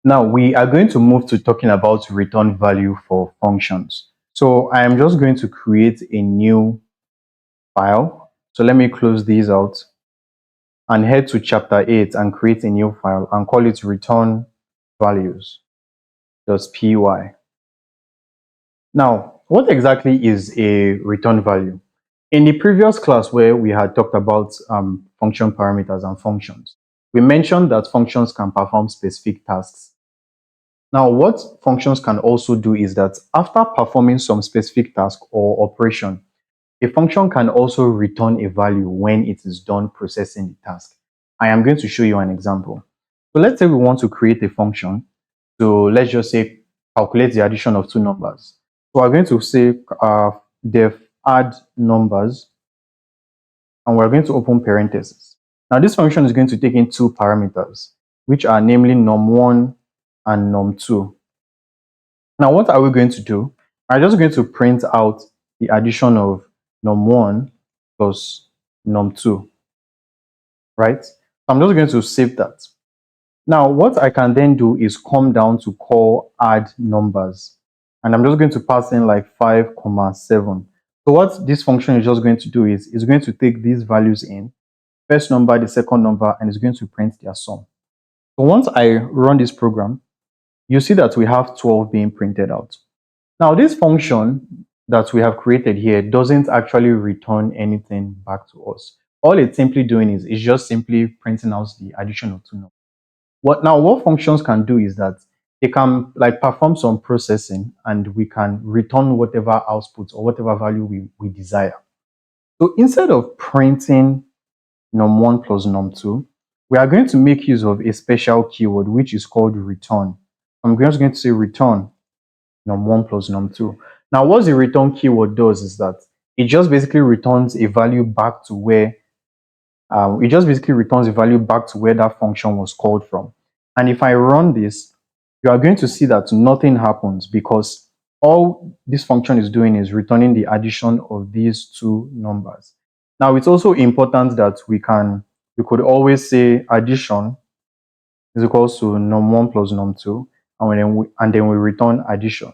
Now we are going to move to talking about return value for functions. So I am just going to create a new file. So let me close these out and head to chapter 8 and create a new file and call it return values.py. Now, what exactly is a return value? In the previous class where we had talked about function parameters and functions, we mentioned that functions can perform specific tasks. Now, what functions can also do is that after performing some specific task or operation, a function can also return a value when it is done processing the task. I am going to show you an example. So let's say we want to create a function. So let's just say calculate the addition of two numbers. So we're going to say def add numbers, and we're going to open parentheses. Now this function is going to take in two parameters, which are namely num1 and num2. Now what are we going to do? I'm just going to print out the addition of num1 plus num2, right? So I'm just going to save that. Now what I can then do is come down to call add numbers, and I'm just going to pass in like 5, 7. So what this function is just going to do is it's going to take these values in, first number, the second number, and it's going to print their sum. So once I run this program, you see that we have 12 being printed out. Now this function that we have created here doesn't actually return anything back to us. All it's simply doing is it's just simply printing out the addition of two numbers. What functions can do is that they can like perform some processing, and we can return whatever output or whatever value we desire. So instead of printing num1 plus num2, we are going to make use of a special keyword which is called return. I'm just going to say return num1 plus num2. Now what the return keyword does is that it just basically returns a value back to where that function was called from. And if I run this, you are going to see that nothing happens, because all this function is doing is returning the addition of these two numbers. Now it's also important that we could always say addition is equals to num1 plus num2, and then we return addition.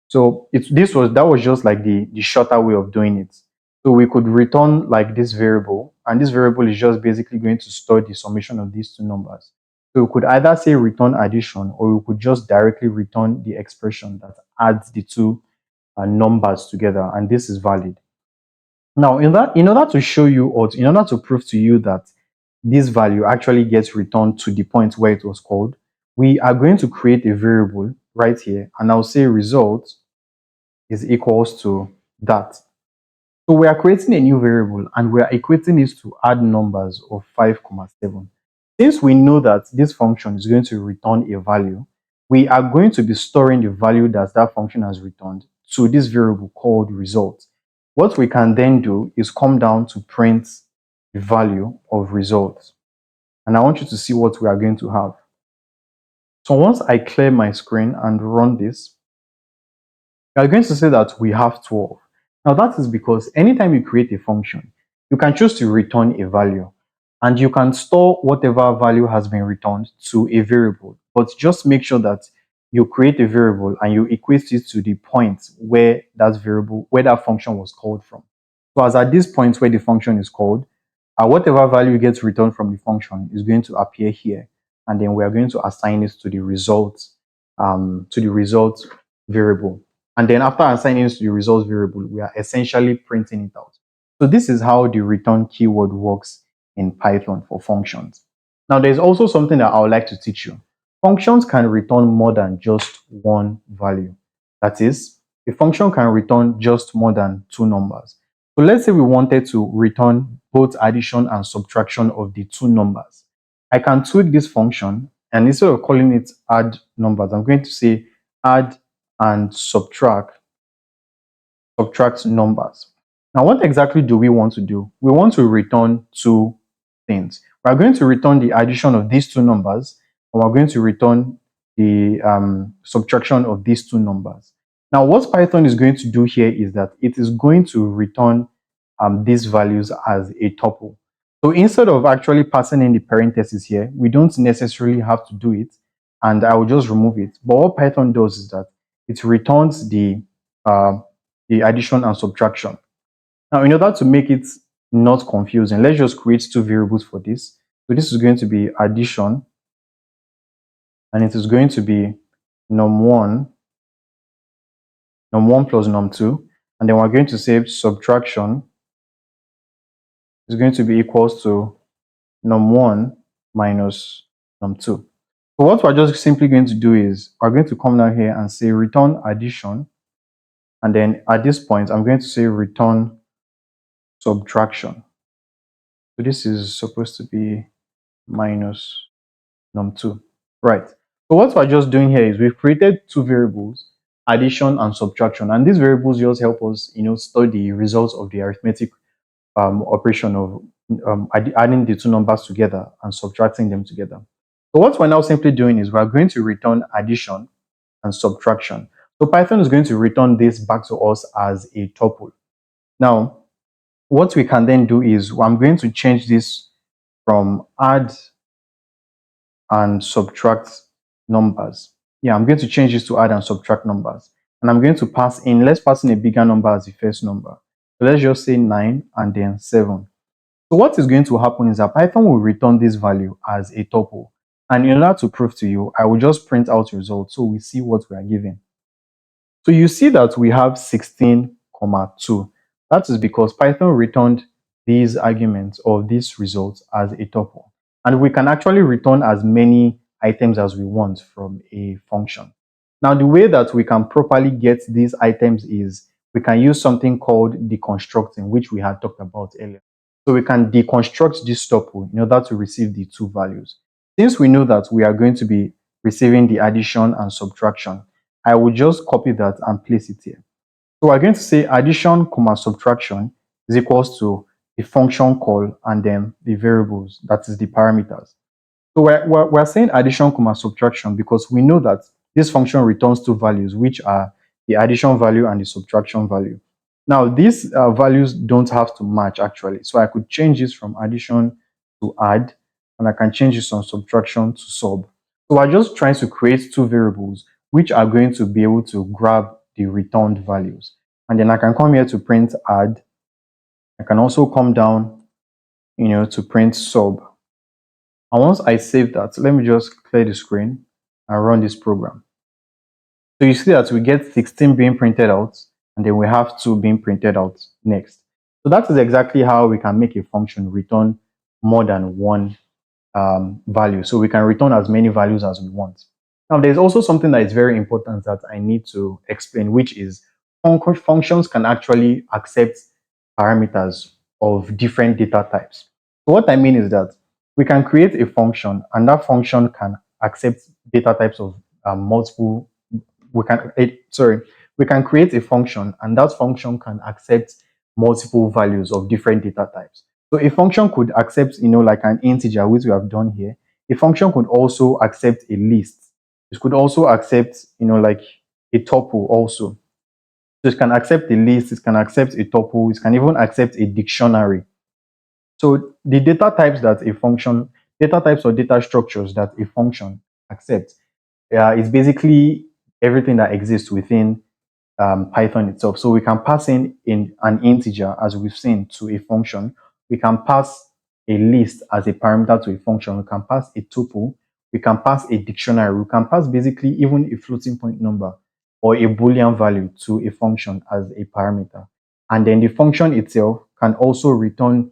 So that was just like the shorter way of doing it. So we could return like this variable, and this variable is just basically going to store the summation of these two numbers. So we could either say return addition, or we could just directly return the expression that adds the two numbers together, and this is valid. Now, in order to show you, or in order to prove to you that this value actually gets returned to the point where it was called, we are going to create a variable right here, and I'll say result is equals to that. So we are creating a new variable, and we are equating it to add numbers of 5, 7. Since we know that this function is going to return a value, we are going to be storing the value that function has returned to this variable called result. What we can then do is come down to print the value of result. And I want you to see what we are going to have. So once I clear my screen and run this, we are going to say that we have 12. Now that is because anytime you create a function, you can choose to return a value, and you can store whatever value has been returned to a variable, but just make sure that you create a variable and you equate it to the point where that function was called from. So as at this point where the function is called, whatever value gets returned from the function is going to appear here, and then we are going to assign it to the result variable. And then after assigning it to the results variable, we are essentially printing it out. So this is how the return keyword works in Python for functions. Now there's also something that I would like to teach you. Functions can return more than just one value. That is, a function can return just more than two numbers. So let's say we wanted to return both addition and subtraction of the two numbers. I can tweak this function, and instead of calling it add numbers, I'm going to say add and subtract numbers. Now, what exactly do we want to do? We want to return two things. We are going to return the addition of these two numbers, and we're going to return the subtraction of these two numbers. Now, what Python is going to do here is that it is going to return these values as a tuple. So instead of actually passing in the parentheses here, we don't necessarily have to do it. and I will just remove it. But what Python does is that it returns uh, the addition and subtraction. Now, in order to make it not confusing, let's just create two variables for this. So this is going to be addition, and it is going to be num1, num1 plus num2, and then we're going to say subtraction is going to be equals to num1 minus num2. So what we're just simply going to do is we're going to come down here and say return addition, and then at this point I'm going to say return subtraction. So this is supposed to be minus num2, right? So what we're just doing here is we've created two variables, addition and subtraction, and these variables just help us, study the results of the arithmetic operation of adding the two numbers together and subtracting them together. So what we're now simply doing is we're going to return addition and subtraction. So Python is going to return this back to us as a tuple. Now, what we can then do is I'm going to change this from add and subtract numbers. Yeah, I'm going to change this to add and subtract numbers. And I'm going to pass in, let's pass in a bigger number as the first number. So let's just say 9 and then 7. So what is going to happen is that Python will return this value as a tuple. And in order to prove to you, I will just print out results so we see what we are given. So you see that we have 16, 2. That is because Python returned these arguments or these results as a tuple. And we can actually return as many items as we want from a function. Now, the way that we can properly get these items is we can use something called deconstructing, which we had talked about earlier. So we can deconstruct this tuple in order to receive the two values. Since we know that we are going to be receiving the addition and subtraction, I will just copy that and place it here. So we're going to say addition comma subtraction is equals to the function call and then the variables, that is the parameters. So we're saying addition comma subtraction because we know that this function returns two values, which are the addition value and the subtraction value. Now, these values don't have to match actually. So I could change this from addition to add, and I can change this from subtraction to sub. So we're just trying to create two variables which are going to be able to grab the returned values. And then I can come here to print add. I can also come down, to print sub. And once I save that, let me just clear the screen and run this program. So you see that we get 16 being printed out, and then we have 2 being printed out next. So that is exactly how we can make a function return more than one value. So we can return as many values as we want. Now, there's also something that is very important that I need to explain, which is functions can actually accept parameters of different data types. So what I mean is that we can create a function, and that function can accept data types of multiple. We can create a function, and that function can accept multiple values of different data types. So a function could accept, like an integer, which we have done here. A function could also accept a list. It could also accept, like a tuple also. So it can accept a list, it can accept a tuple, it can even accept a dictionary. So the data types or data structures that a function accepts is basically everything that exists within Python itself. So we can pass in an integer, as we've seen, to a function. We can pass a list as a parameter to a function. We can pass a tuple. We can pass a dictionary. We can pass basically even a floating point number or a Boolean value to a function as a parameter. And then the function itself can also return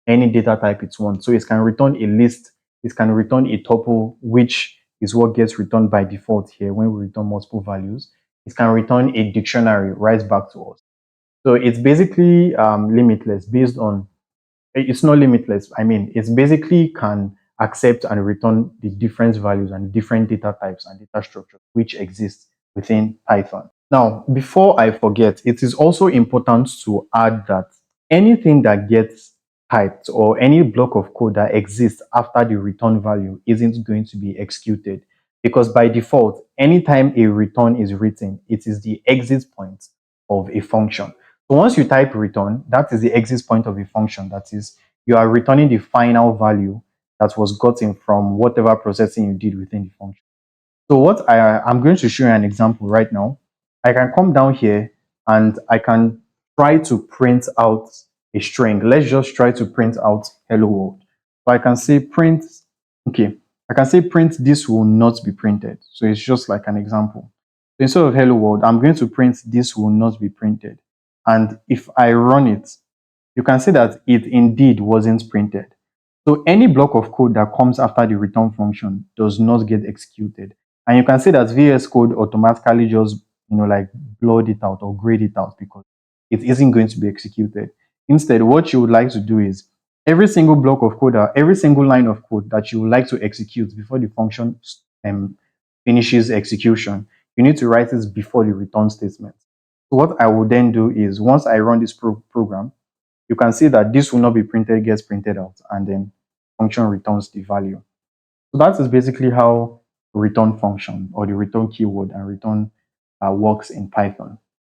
any data type it wants. So it can return a list, it can return a tuple, which is what gets returned by default here when we return multiple values. It can return a dictionary right back to us. So it's basically limitless based on, it's not limitless. I mean, it's basically can accept and return the different values and different data types and data structures which exist within Python. Now, before I forget, it is also important to add that anything that gets typed or any block of code that exists after the return value isn't going to be executed, because by default, anytime a return is written, it is the exit point of a function. So once you type return, that is the exit point of a function. That is, you are returning the final value that was gotten from whatever processing you did within the function. So I'm going to show you an example right now. I can come down here and I can try to print out a string. Let's just try to print out hello world. So I can say print, okay, I can say print this will not be printed. So it's just like an example. So instead of hello world, I'm going to print this will not be printed. And if I run it, you can see that it indeed wasn't printed. So any block of code that comes after the return function does not get executed. And you can see that VS Code automatically just, like blurred it out or grayed it out because it isn't going to be executed. Instead, what you would like to do is every single block of code or every single line of code that you would like to execute before the function finishes execution, you need to write it before the return statement. So what I will then do is once I run this program, you can see that this will not be printed, gets printed out, and then function returns the value. So that is basically how return function or the return keyword and return works in Python.